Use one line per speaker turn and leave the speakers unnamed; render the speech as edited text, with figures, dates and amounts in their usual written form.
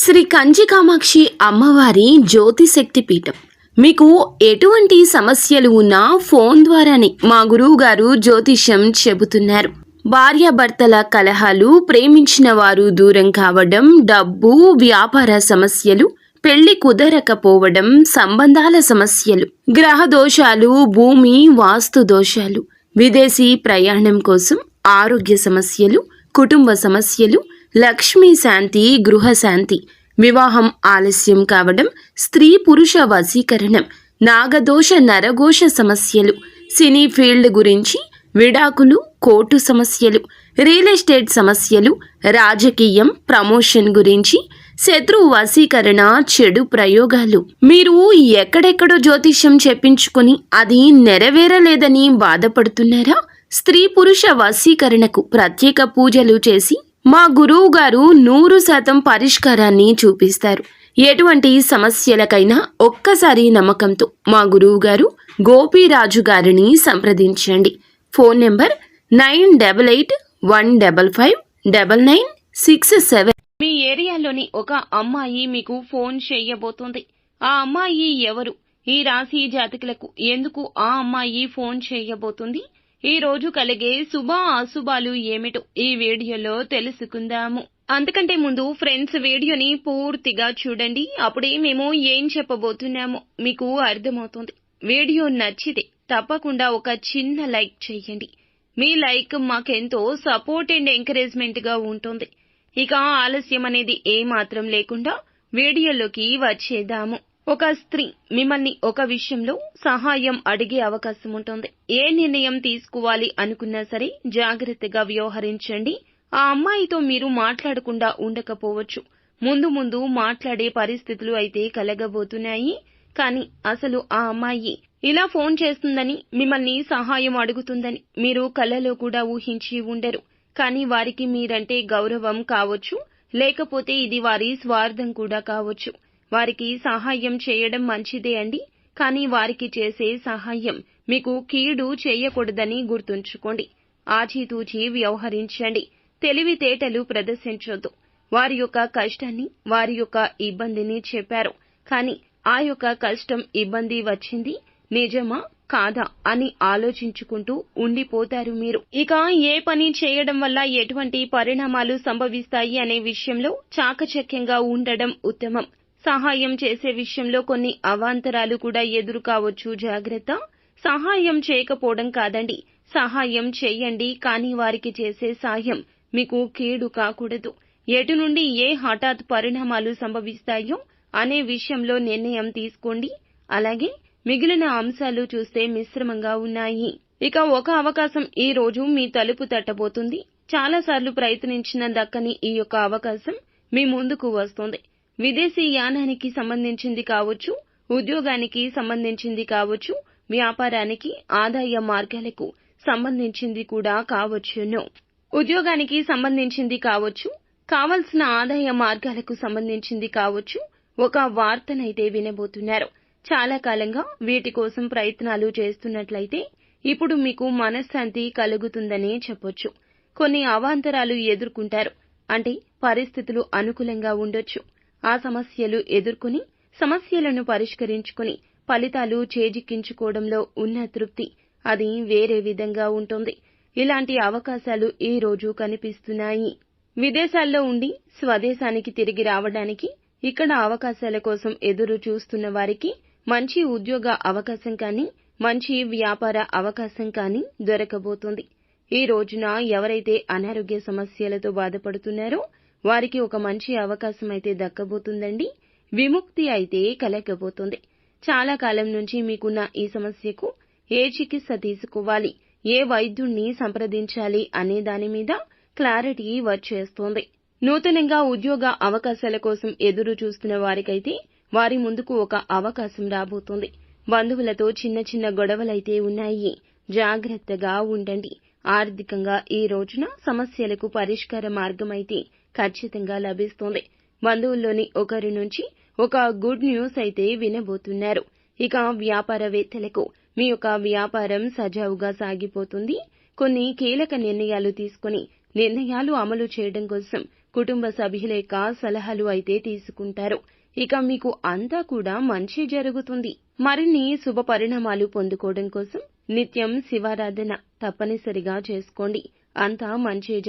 శ్రీ కంచి కామాక్షి అమ్మవారి జ్యోతిశక్తి పీఠం. మీకు ఎటువంటి సమస్యలు ఉన్నా ఫోన్ ద్వారానే మా గురువు గారు జ్యోతిష్యం చెబుతున్నారు. భార్యాభర్తల కలహాలు, ప్రేమించిన వారు దూరం కావడం, డబ్బు, వ్యాపార సమస్యలు, పెళ్లి కుదరకపోవడం, సంబంధాల సమస్యలు, గ్రహ దోషాలు, భూమి వాస్తు దోషాలు, విదేశీ ప్రయాణం కోసం, ఆరోగ్య సమస్యలు, కుటుంబ సమస్యలు, లక్ష్మీ శాంతి, గృహ శాంతి, వివాహం ఆలస్యం కావడం, స్త్రీ పురుష వశీకరణం, నాగదోష నరఘోష సమస్యలు, సినీ ఫీల్డ్ గురించి, విడాకులు, కోర్టు సమస్యలు, రియల్ ఎస్టేట్ సమస్యలు, రాజకీయం, ప్రమోషన్ గురించి, శత్రు వశీకరణ, చెడు ప్రయోగాలు. మీరు ఎక్కడెక్కడో జ్యోతిష్యం చెప్పించుకొని అది నెరవేరలేదని బాధపడుతున్నారా? స్త్రీ పురుష వశీకరణకు ప్రత్యేక పూజలు చేసి మా గురువు గారు 100% పరిష్కారాన్ని చూపిస్తారు. ఎటువంటి సమస్యలకైనా ఒక్కసారి నమ్మకంతో మా గురువు గారు గోపీరాజు గారిని సంప్రదించండి. Phone number 9851559967.
మీ ఏరియాలోని ఒక అమ్మాయి మీకు ఫోన్ చేయబోతోంది. ఆ అమ్మాయి ఎవరు? ఈ రాశి జాతకులకు ఎందుకు ఆ అమ్మాయి ఫోన్ చేయబోతుంది? ఈ రోజు కలిగే శుభ అశుభాలు ఏమిటో ఈ వీడియోలో తెలుసుకుందాము. అంతకంటే ముందు ఫ్రెండ్స్, వీడియోని పూర్తిగా చూడండి. అప్పుడే మేము ఏం చెప్పబోతున్నామో మీకు అర్థమవుతుంది. వీడియో నచ్చితే తప్పకుండా ఒక చిన్న లైక్ చేయండి. మీ లైక్ మాకెంతో సపోర్ట్ అండ్ ఎంకరేజ్మెంట్ గా ఉంటుంది. ఇక ఆలస్యం అనేది ఏమాత్రం లేకుండా వీడియోలోకి వచ్చేద్దాము. ఒక స్త్రీ మిమ్మల్ని ఒక విషయంలో సహాయం అడిగే అవకాశం ఉంటుంది. ఏ నిర్ణయం తీసుకోవాలి అనుకున్నా సరే జాగ్రత్తగా వ్యవహరించండి. ఆ అమ్మాయితో మీరు మాట్లాడకుండా ఉండకపోవచ్చు. ముందు ముందు మాట్లాడే పరిస్థితులు అయితే కలగబోతున్నాయి. కానీ అసలు ఆ అమ్మాయి ఇలా ఫోన్ చేస్తుందని, మిమ్మల్ని సహాయం అడుగుతుందని మీరు కలలో కూడా ఊహించి ఉండరు. కానీ వారికి మీరంటే గౌరవం కావచ్చు, లేకపోతే ఇది వారి స్వార్థం కూడా కావచ్చు. వారికి సహాయం చేయడం మంచిదే అండి. కానీ వారికి చేసే సహాయం మీకు కీడు చేయకూడదని గుర్తుంచుకోండి. ఆచితూచి వ్యవహరించండి. తెలివితేటలు ప్రదర్శించొద్దు. వారి యొక్క కష్టాన్ని, వారి యొక్క ఇబ్బందిని చెప్పారు. కానీ ఆ యొక్క కష్టం, ఇబ్బంది వచ్చింది నిజమా కాదా అని ఆలోచించుకుంటూ ఉండిపోతారు మీరు. ఇక ఏ పని చేయడం వల్ల ఎటువంటి పరిణామాలు సంభవిస్తాయి అనే విషయంలో చాకచక్యంగా ఉండడం ఉత్తమం. సహాయం చేసే విషయంలో కొన్ని అవాంతరాలు కూడా ఎదురు కావచ్చు, జాగ్రత్త. సహాయం చేయకపోవడం కాదండి, సహాయం చేయండి. కానీ వారికి చేసే సాయం మీకు కీడు కాకూడదు. ఎటు నుండి ఏ హఠాత్ పరిణామాలు సంభవిస్తాయో అనే విషయంలో నిర్ణయం తీసుకోండి. అలాగే మిగిలిన అంశాలు చూస్తే మిశ్రమంగా ఉన్నాయి. ఇక ఒక అవకాశం ఈ రోజు మీ తలుపు తట్టబోతుంది. చాలాసార్లు ప్రయత్నించిన దక్కని ఈ యొక్క అవకాశం మీ ముందుకు వస్తుంది. విదేశీ యానానికి సంబంధించింది కావచ్చు, ఉద్యోగానికి సంబంధించింది కావచ్చు, వ్యాపారానికి, ఆదాయ మార్గాలకు సంబంధించింది కూడా కావచ్చును. ఉద్యోగానికి సంబంధించింది కావచ్చు, కావలసిన ఆదాయ మార్గాలకు సంబంధించింది కావచ్చు. ఒక వార్తనైతే వినబోతున్నారు. చాలా కాలంగా వీటి కోసం ప్రయత్నాలు చేస్తున్నట్లయితే ఇప్పుడు మీకు మనశ్శాంతి కలుగుతుందనే చెప్పొచ్చు. కొన్ని అవాంతరాలు ఎదుర్కొంటారు. అంటే పరిస్థితులు అనుకూలంగా ఉండొచ్చు. ఆ సమస్యలు ఎదుర్కొని, సమస్యలను పరిష్కరించుకుని ఫలితాలు చేజిక్కించుకోవడంలో ఉన్న తృప్తి అది వేరే విధంగా ఉంటుంది. ఇలాంటి అవకాశాలు ఈ రోజు కనిపిస్తున్నాయి. విదేశాల్లో ఉండి స్వదేశానికి తిరిగి రావడానికి, ఇక్కడ అవకాశాల కోసం ఎదురు చూస్తున్న వారికి మంచి ఉద్యోగ అవకాశం కానీ, మంచి వ్యాపార అవకాశం కానీ దొరకబోతుంది. ఈ రోజున ఎవరైతే అనారోగ్య సమస్యలతో బాధపడుతున్నారో వారికి ఒక మంచి అవకాశం అయితే దక్కబోతుందండి. విముక్తి అయితే కలగబోతుంది. చాలా కాలం నుంచి మీకున్న ఈ సమస్యకు ఏ చికిత్స తీసుకోవాలి, ఏ వైద్యుణ్ణి సంప్రదించాలి అనే దాని మీద క్లారిటీ వచ్చేస్తోంది. నూతనంగా ఉద్యోగ అవకాశాల కోసం ఎదురు చూస్తున్న వారికైతే వారి ముందుకు ఒక అవకాశం రాబోతోంది. బంధువులతో చిన్న చిన్న గొడవలైతే ఉన్నాయి. జాగ్రత్తగా ఉండండి. ఆర్థికంగా ఈ రోజున సమస్యలకు పరిష్కార మార్గమైతే ఖచ్చితంగా లభిస్తోంది. బంధువుల్లోని ఒకరి నుంచి ఒక గుడ్ న్యూస్ అయితే వినబోతున్నారు. ఇక వ్యాపారవేత్తలకు మీ యొక్క వ్యాపారం సజావుగా సాగిపోతుంది. కొన్ని కీలక నిర్ణయాలు తీసుకుని నిర్ణయాలు అమలు చేయడం కోసం కుటుంబ సభ్యుల యొక్క సలహాలు అయితే తీసుకుంటారు. ఇక మీకు అంతా కూడా మంచి జరుగుతుంది. మరిన్ని శుభ పరిణామాలు పొందుకోవడం కోసం నిత్యం శివారాధన తప్పనిసరిగా చేసుకోండి. అంతా మంచి